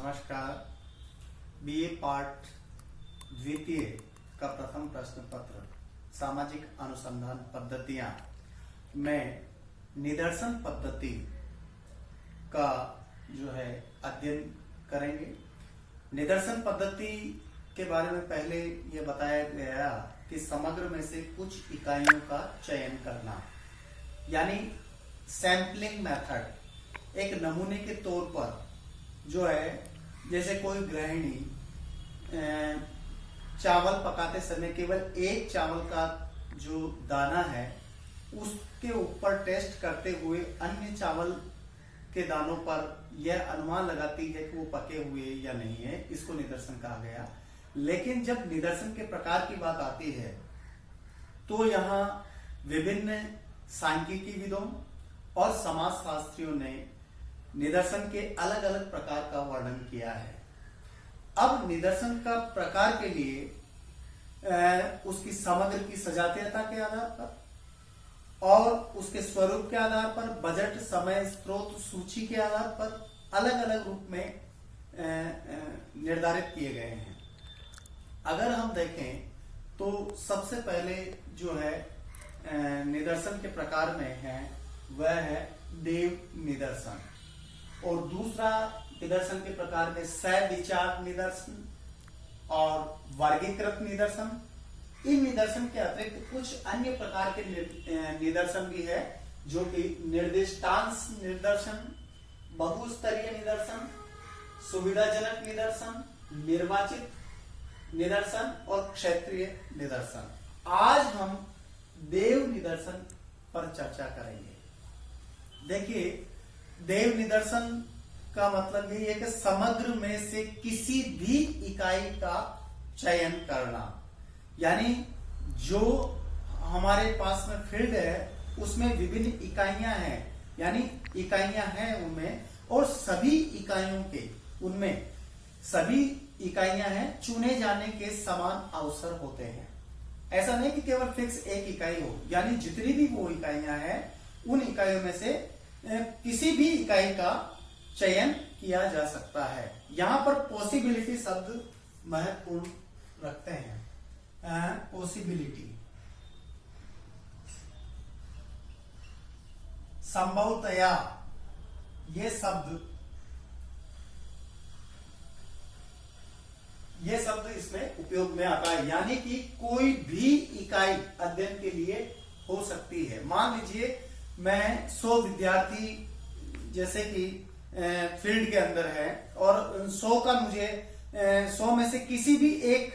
नमस्कार। बीए पाठ द्वितीय का प्रथम प्रश्न पत्र सामाजिक अनुसंधान पद्धतियां में निदर्शन पद्धति का जो है अध्ययन करेंगे। निदर्शन पद्धति के बारे में पहले यह बताया गया कि समग्र में से कुछ इकाइयों का चयन करना, यानी सैंपलिंग मेथड। एक नमूने के तौर पर जो है, जैसे कोई गृहिणी चावल पकाते समय केवल एक चावल का जो दाना है उसके ऊपर टेस्ट करते हुए अन्य चावल के दानों पर यह अनुमान लगाती है कि वो पके हुए या नहीं है, इसको निदर्शन कहा गया। लेकिन जब निदर्शन के प्रकार की बात आती है तो यहाँ विभिन्न सांख्यिकीविदों और समाजशास्त्रियों ने निदर्शन के अलग अलग प्रकार का वर्णन किया है। अब निदर्शन का प्रकार के लिए उसकी समग्र की सजातीयता के आधार पर और उसके स्वरूप के आधार पर, बजट, समय, स्रोत, सूची के आधार पर अलग अलग रूप में निर्धारित किए गए हैं। अगर हम देखें तो सबसे पहले जो है निदर्शन के प्रकार में है वह है देव निदर्शन, और दूसरा निदर्शन के प्रकार में सविचार निदर्शन और वर्गीकृत निदर्शन। इन निदर्शन के अतिरिक्त कुछ अन्य प्रकार के निदर्शन भी है, जो कि निर्दिष्टांश निदर्शन, बहुस्तरीय निदर्शन, सुविधाजनक निदर्शन, निर्वाचित निदर्शन और क्षेत्रीय निदर्शन। आज हम देव निदर्शन पर चर्चा करेंगे। देखिए, देव निदर्शन का मतलब यही है कि समग्र में से किसी भी इकाई का चयन करना, यानी जो हमारे पास में फील्ड है उसमें विभिन्न इकाइयां हैं, यानी इकाइयां हैं उनमें, और सभी इकाइयों के उनमें सभी इकाइयां हैं, चुने जाने के समान अवसर होते हैं। ऐसा नहीं कि केवल फिक्स एक इकाई हो, यानी जितनी भी वो इकाइयां हैं उन इकाइयों में से किसी भी इकाई का चयन किया जा सकता है। यहां पर पॉसिबिलिटी शब्द महत्वपूर्ण रखते हैं। पॉसिबिलिटी, संभवतया, ये शब्द इसमें उपयोग में आता है, यानी कि कोई भी इकाई अध्ययन के लिए हो सकती है। मान लीजिए मैं 100 विद्यार्थी जैसे कि फील्ड के अंदर है और 100 का मुझे 100 में से किसी भी एक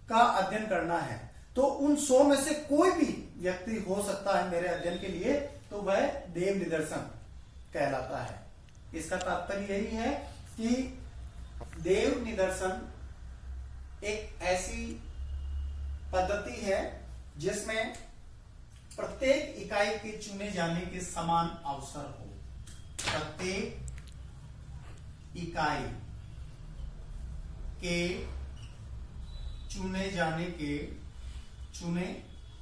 का अध्ययन करना है, तो उन 100 में से कोई भी व्यक्ति हो सकता है मेरे अध्ययन के लिए, तो वह देव निदर्शन कहलाता है। इसका तात्पर्य यही है कि देव निदर्शन एक ऐसी पद्धति है जिसमें प्रत्येक इकाई के चुने जाने के समान अवसर हो। प्रत्येक इकाई के चुने जाने के, चुने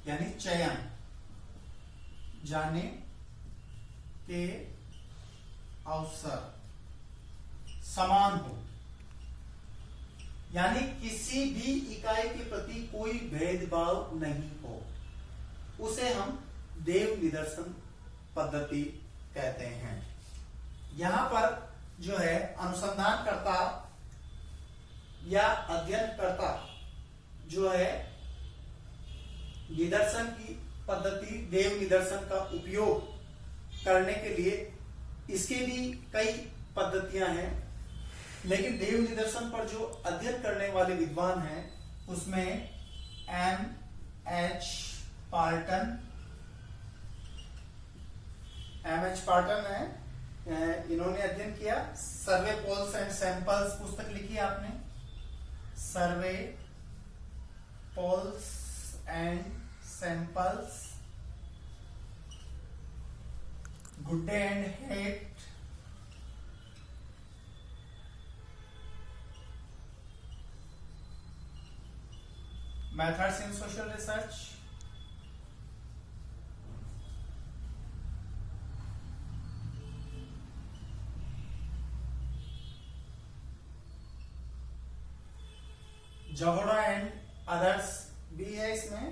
यानी चयन, जाने के अवसर समान हो, यानी किसी भी इकाई के प्रति कोई भेदभाव नहीं हो, उसे हम देव निदर्शन पद्धति कहते हैं। यहां पर जो है अनुसंधानकर्ता या अध्ययनकर्ता जो है निदर्शन की पद्धति देव निदर्शन का उपयोग करने के लिए, इसके भी कई पद्धतियां हैं, लेकिन देव निदर्शन पर जो अध्ययन करने वाले विद्वान हैं उसमें एम एच पार्टन है, इन्होंने अध्ययन किया। सर्वे पोल्स एंड सैंपल्स पुस्तक लिखी आपने, survey polls and samples, Goode and Hatt, methods in social research, Jahoda and others भी है इसमें,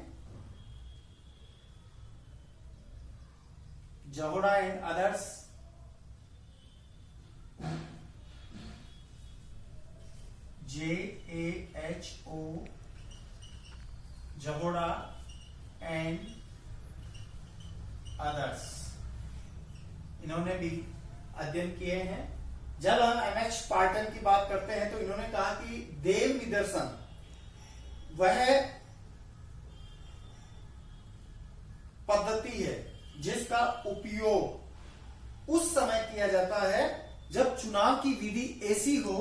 Jahoda and others, JAHO, Jahoda and others, इन्होंने भी अध्ययन किए हैं। जब हम MH पार्टन की बात करते हैं तो इन्होंने कहा कि देव निदर्शन वह पद्धति है जिसका उपयोग उस समय किया जाता है जब चुनाव की विधि ऐसी हो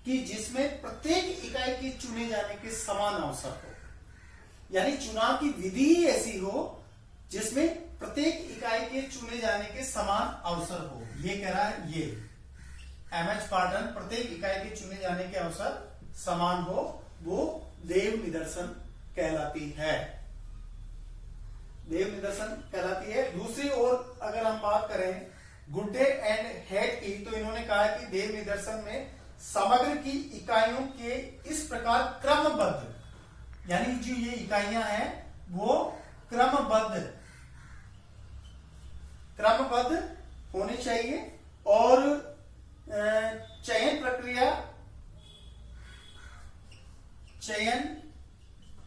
कि जिसमें प्रत्येक इकाई के चुने जाने के समान अवसर हो। यानी चुनाव की विधि ही ऐसी हो जिसमें प्रत्येक इकाई के चुने जाने के समान अवसर हो। ये कह रहा है ये MH पार्टन, प्रत्येक इकाई के चुने जाने के अवसर समान हो, वो देव निदर्शन कहलाती है, देव निदर्शन कहलाती है। दूसरी ओर अगर हम बात करें गुड्डे एंड हेड की, तो इन्होंने कहा कि देव निदर्शन में समग्र की इकाइयों के इस प्रकार क्रमबद्ध, यानी जो ये इकाइयां हैं वो क्रमबद्ध होनी चाहिए और चयन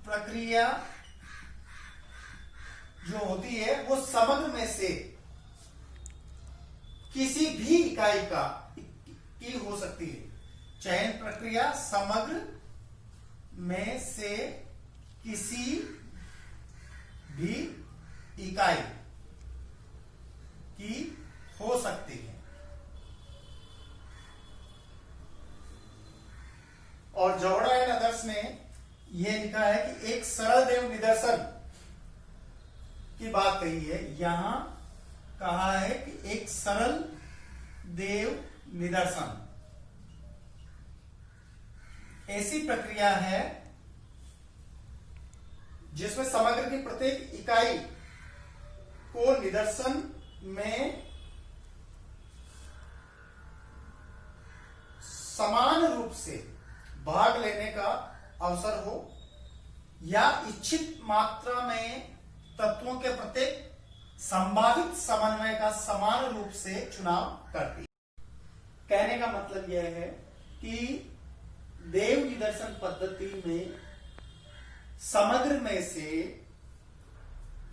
प्रक्रिया जो होती है वो समग्र में से किसी भी इकाई की हो सकती है। चयन प्रक्रिया समग्र में से किसी भी इकाई की हो सकती है। और जहोड़ा एंड अदर्स में यह लिखा है कि एक सरल देव निदर्शन की बात कही है। यहां कहा है कि एक सरल देव निदर्शन ऐसी प्रक्रिया है जिसमें समग्र की प्रत्येक इकाई को निदर्शन में समान रूप से भाग लेने का अवसर हो या इच्छित मात्रा में तत्वों के प्रत्येक संभावित समन्वय का समान रूप से चुनाव करती है। कहने का मतलब यह है कि देव निदर्शन पद्धति में समग्र में से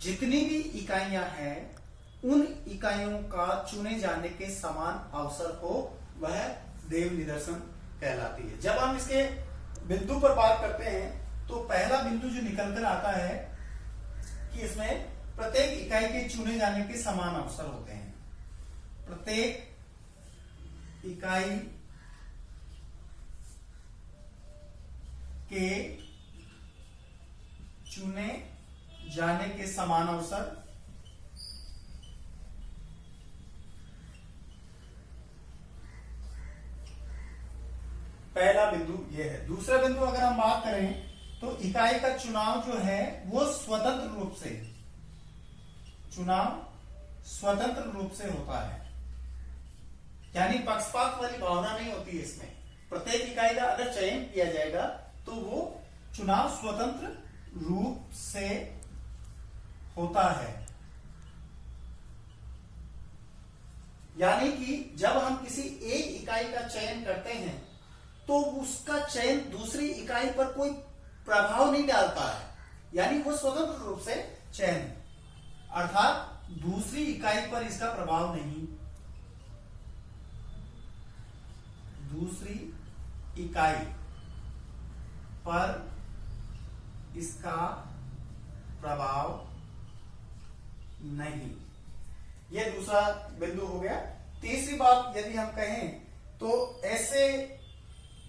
जितनी भी इकाइयां हैं उन इकाइयों का चुने जाने के समान अवसर हो, वह देव निदर्शन कहलाती है। जब हम इसके बिंदु पर बात करते हैं तो पहला बिंदु जो निकलकर आता है कि इसमें प्रत्येक इकाई के चुने जाने के समान अवसर होते हैं। प्रत्येक इकाई के चुने जाने के समान अवसर, पहला बिंदु यह है। दूसरा बिंदु अगर हम बात करें तो इकाई का चुनाव जो है वो स्वतंत्र रूप से होता है, यानी पक्षपात वाली भावना नहीं होती है इसमें। प्रत्येक इकाई का अगर चयन किया जाएगा तो वो चुनाव स्वतंत्र रूप से होता है। यानी कि जब हम किसी एक इकाई का चयन करते हैं तो उसका चयन दूसरी इकाई पर कोई प्रभाव नहीं डालता है, यानी वो स्वतंत्र रूप से चयन, अर्थात दूसरी इकाई पर इसका प्रभाव नहीं, दूसरी इकाई पर इसका प्रभाव नहीं। यह दूसरा बिंदु हो गया। तीसरी बात यदि हम कहें तो ऐसे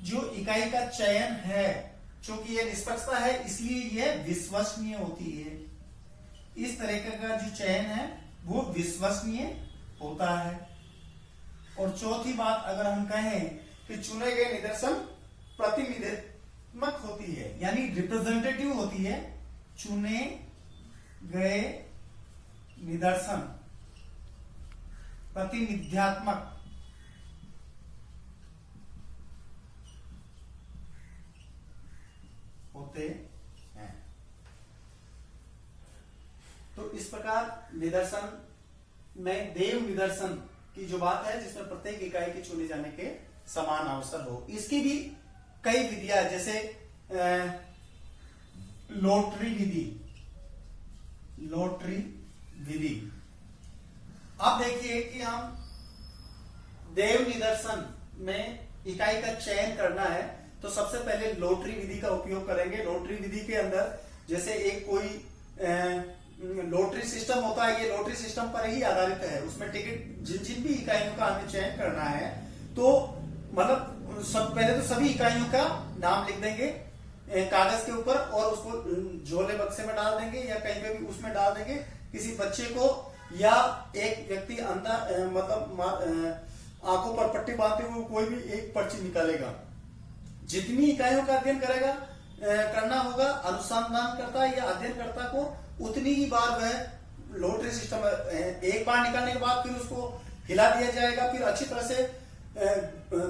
जो इकाई का चयन है, चूंकि यह निष्पक्षता है इसलिए यह विश्वसनीय होती है। इस तरह का जो चयन है वो विश्वसनीय होता है। और चौथी बात अगर हम कहें कि चुने गए निदर्शन प्रतिनिधित्मक होती है, यानी रिप्रेजेंटेटिव होती है। चुने गए निदर्शन प्रतिनिध्यात्मक, होते हैं। तो इस प्रकार निदर्शन में देव निदर्शन की जो बात है, जिसमें प्रत्येक इकाई के चुने जाने के समान अवसर हो। इसकी भी कई विधियां, जैसे लॉटरी विधि। लॉटरी विधि, अब देखिए कि हम देव निदर्शन में इकाई का चयन करना है तो सबसे पहले लॉटरी विधि का उपयोग करेंगे। लॉटरी विधि के अंदर जैसे एक कोई लॉटरी सिस्टम होता है, ये लॉटरी सिस्टम पर ही आधारित है। उसमें टिकट जिन भी इकाइयों का हमें चयन करना है, तो मतलब पहले तो सभी इकाइयों का नाम लिख देंगे कागज के ऊपर और उसको झोले बक्से में डाल देंगे या कहीं पे भी उसमें डाल देंगे। किसी बच्चे को या एक व्यक्ति अंदर मतलब आंखों पर पट्टी बांधते हुए कोई भी एक पर्ची निकालेगा। जितनी इकाइयों का अध्ययन करेगा करना होगा, अनुसंधानकर्ता या अध्ययनकर्ता को उतनी ही बार वह लॉटरी सिस्टम एक बार निकालने के बाद फिर उसको हिला दिया जाएगा, फिर अच्छी तरह से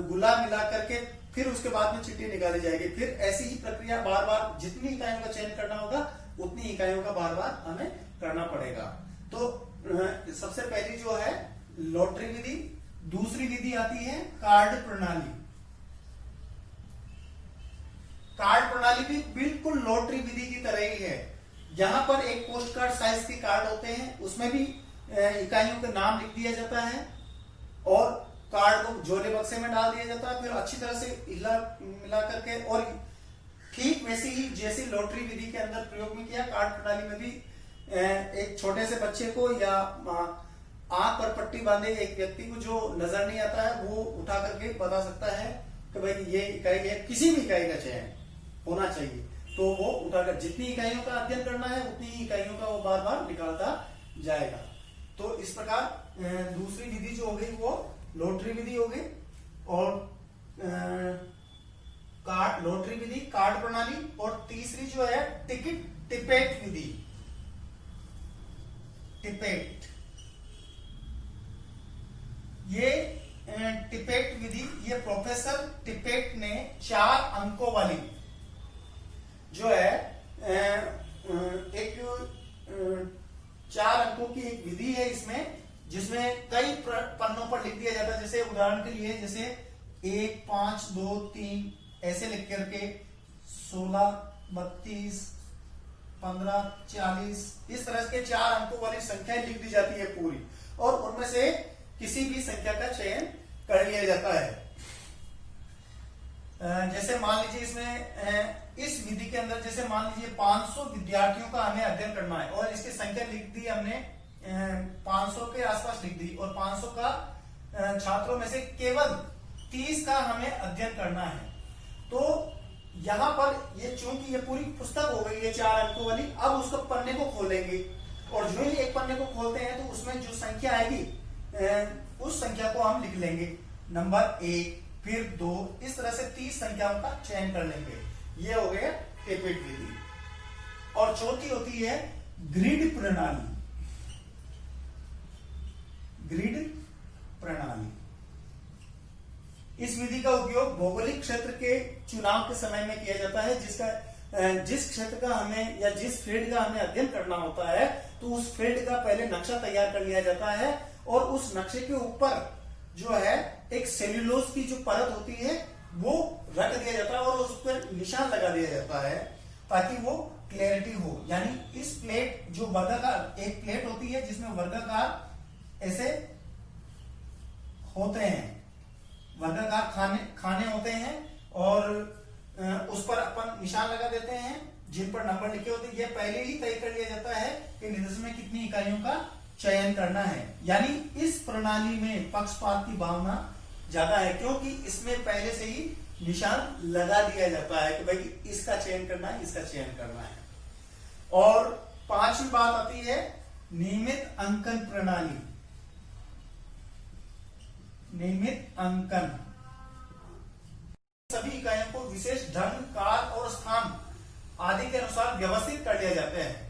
गुलाब मिला करके फिर उसके बाद में चिट्ठी निकाली जाएगी। फिर ऐसी ही प्रक्रिया बार बार जितनी इकाइयों का चयन करना होगा उतनी इकाइयों का बार बार हमें करना पड़ेगा। तो सबसे पहली जो है लॉटरी विधि। दूसरी विधि आती है कार्ड प्रणाली। कार्ड प्रणाली भी बिल्कुल लॉटरी विधि की तरह ही है। यहां पर एक पोस्ट कार्ड साइज के कार्ड होते हैं, उसमें भी इकाइयों का नाम लिख दिया जाता है और कार्ड को झोले बक्से में डाल दिया जाता है। फिर अच्छी तरह से हिला मिला करके, और ठीक वैसे ही जैसे लॉटरी विधि के अंदर प्रयोग में किया, कार्ड प्रणाली में भी एक छोटे से बच्चे को या आंख पर पट्टी बांधे एक व्यक्ति को जो नजर नहीं आता है, वो उठा करके बता सकता है कि भाई ये इकाई है। किसी भी इकाई का चयन होना चाहिए, तो वो उठाकर जितनी इकाइयों का अध्ययन करना है उतनी ही इकाइयों का वो बार बार निकालता जाएगा। तो इस प्रकार दूसरी विधि जो हो गई वो लॉटरी विधि हो गई। और कार्ड लॉटरी विधि, कार्ड प्रणाली। और तीसरी जो है टिपेट विधि। टिपेट, ये टिपेट विधि, ये प्रोफेसर टिपेट ने 4 अंकों वाली जो है एक 4 अंकों की एक विधि है इसमें, जिसमें कई पन्नों पर लिख दिया जाता है। जैसे उदाहरण के लिए जैसे 1, 5, 2, 3 ऐसे लिख करके 16, 32, 15, 40 इस तरह के 4 अंकों वाली संख्या लिख दी जाती है पूरी, और उनमें से किसी भी संख्या का चयन कर लिया जाता है। जैसे मान लीजिए इसमें इस विधि के अंदर जैसे मान लीजिए 500 विद्यार्थियों का हमें अध्ययन करना है और इसकी संख्या लिख दी हमने 500 के आसपास लिख दी, और 500 का छात्रों में से केवल 30 का हमें अध्ययन करना है। तो यहां पर ये चूंकि ये पूरी पुस्तक हो गई है 4 अंकों वाली, अब उसको पन्ने को खोलेंगे और जो ही एक पन्ने को खोलते हैं तो उसमें जो संख्या आएगी उस संख्या को हम लिख लेंगे, नंबर 1 फिर 2, इस तरह से 30 संख्याओं का चयन कर लेंगे। ये हो गया टिपेट विधि। और चौथी होती है ग्रिड प्रणाली। ग्रिड प्रणाली, इस विधि का उपयोग भौगोलिक क्षेत्र के चुनाव के समय में किया जाता है। जिस क्षेत्र का हमें या जिस फील्ड का हमें अध्ययन करना होता है, तो उस फील्ड का पहले नक्शा तैयार कर लिया जाता है और उस नक्शे के ऊपर जो है एक सेल्यूलोज की जो परत होती है वो रख दिया जाता है और उस पर निशान लगा दिया जाता है ताकि वो क्लैरिटी हो। यानी इस प्लेट जो वर्गाकार एक प्लेट होती है जिसमें वर्गाकार ऐसे होते हैं, वर्गाकार खाने होते हैं और उस पर अपन निशान लगा देते हैं जिन पर नंबर लिखे होते हैं। ये पहले ही तय कर लिया जाता है कि निदर्शन में कितनी इकाइयों का चयन करना है। यानी इस प्रणाली में पक्षपात की भावना ज्यादा है, क्योंकि इसमें पहले से ही निशान लगा दिया जाता है कि भाई इसका चयन करना है, इसका चयन करना है। और 5वीं बात आती है नियमित अंकन प्रणाली। नियमित अंकन, सभी इकाइयों को विशेष ढंग, काल और स्थान आदि के अनुसार व्यवस्थित कर लिया जाता है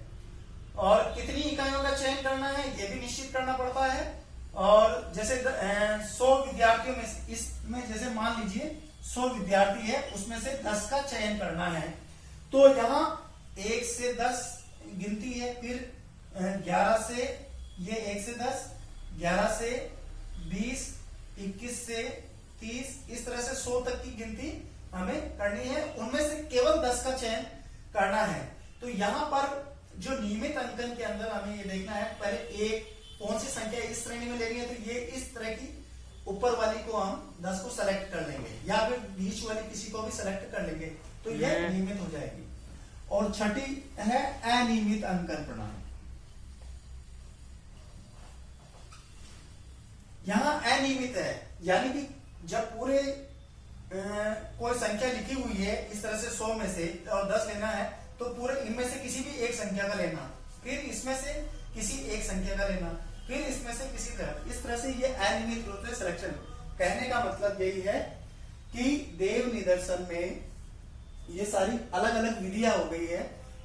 और कितनी इकाइयों का चयन करना है यह भी निश्चित करना पड़ता है। और जैसे 100 विद्यार्थियों में इसमें जैसे मान लीजिए 100 विद्यार्थी है, उसमें से 10 का चयन करना है, तो यहाँ 1 से 10 गिनती है, फिर 11 से, ये 1 से 10, 11 से 20, 21 से 30, इस तरह से 100 तक की गिनती हमें करनी है। उनमें से केवल 10 का चयन करना है। तो यहाँ पर जो नियमित अंकन के अंदर हमें ये देखना है, पहले एक कौन सी संख्या इस श्रेणी में लेनी है, तो ये इस तरह की ऊपर वाली को हम 10 को सेलेक्ट कर लेंगे, या फिर बीच वाली किसी को भी सेलेक्ट कर लेंगे, तो ये नियमित हो जाएगी। और छठी है अनियमित अंकन प्रणाली। यहां अनियमित है, यानी कि जब पूरे कोई संख्या लिखी हुई है इस तरह से 100 में से और 10 लेना है, तो पूरे इनमें से किसी भी एक संख्या का लेना, फिर इसमें से किसी एक संख्या का लेना, फिर इसमें से किसी तरह, इस तरह से ये अनियमित रूप से सिलेक्शन। कहने का मतलब यही है कि देव निदर्शन में ये सारी अलग अलग विधियां हो गई है,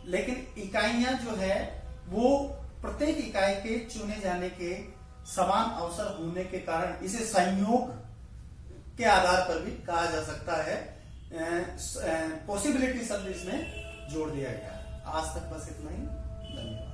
लेकिन इकाइयां जो है वो प्रत्येक इकाई के चुने जाने के समान अवसर होने के कारण इसे संयोग के आधार पर भी कहा जा सकता है। पॉसिबिलिटी शब्द इसमें जोड़ दिया गया है। आज तक बस इतना ही, धन्यवाद।